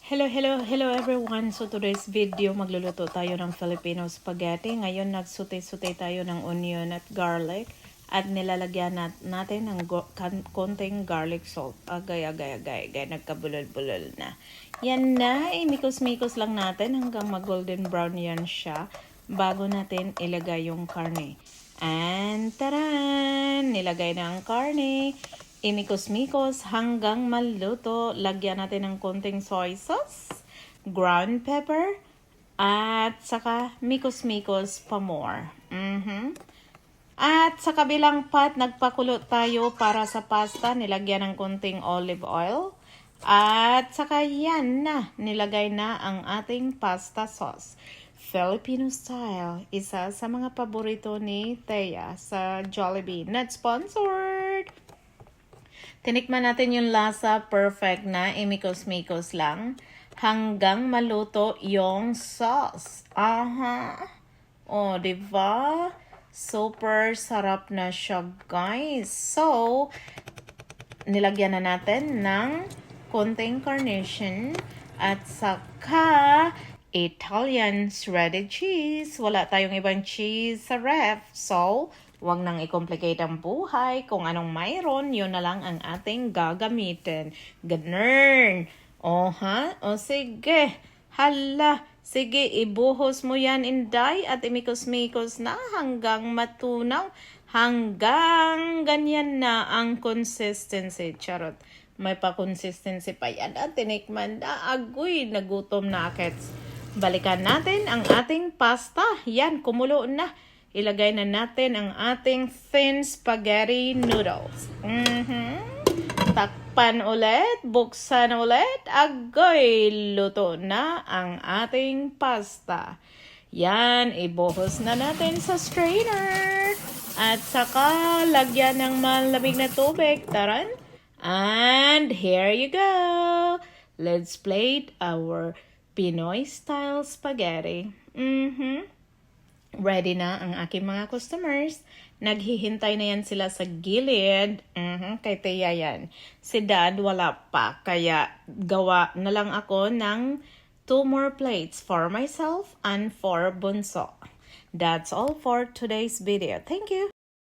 Hello everyone. So today's video, magluluto tayo ng Filipino spaghetti. Ngayon nagsuti-suti tayo ng onion at garlic at nilalagyan natin ng konting garlic salt. Agay, nagkabulol-bulol na. Yan na, mikos-mikos lang natin hanggang mag-golden brown yan siya bago natin ilagay yung karne. And taran! Nilagay na ang karne. Imikos-mikos hanggang maluto. Lagyan natin ng konting soy sauce, ground pepper, at saka mikos-mikos pa more. At sa kabilang pot, nagpakulo tayo para sa pasta. Nilagyan ng konting olive oil. At saka yan na, nilagay na ang ating pasta sauce. Filipino style, isa sa mga paborito ni Thea sa Jollibee. Not sponsored! Tinikman natin yung lasa, perfect na, imikos-mikos lang, hanggang maluto yung sauce. O, diba? Super sarap na siya, guys. So, nilagyan na natin ng konting carnation at saka Italian shredded cheese. Wala tayong ibang cheese sa ref. So, huwag nang i-complicate ang buhay. Kung anong mayroon, yun na lang ang ating gagamitin. Ganun. O sige. Hala. Sige, ibuhos mo yan, Inday, at imikos-mikos na hanggang matunaw. Hanggang ganyan na ang consistency. Charot. May pa-consistency pa yan. At tinikman na. Agoy, nagutom na akits. Balikan natin ang ating pasta. Yan, kumulo na. Ilagay na natin ang ating thin spaghetti noodles. Takpan ulit, buksan ulit. Agoy, luto na ang ating pasta. Yan, ibuhos na natin sa strainer. At saka, lagyan ng malamig na tubig. Taran. And here you go. Let's plate our Pinoy style spaghetti. Ready na ang aking mga customers. Naghihintay na yan sila sa gilid. Kay Tia yan. Si Dad wala pa. Kaya gawa na lang ako ng 2 more plates for myself and for Bunso. That's all for today's video. Thank you.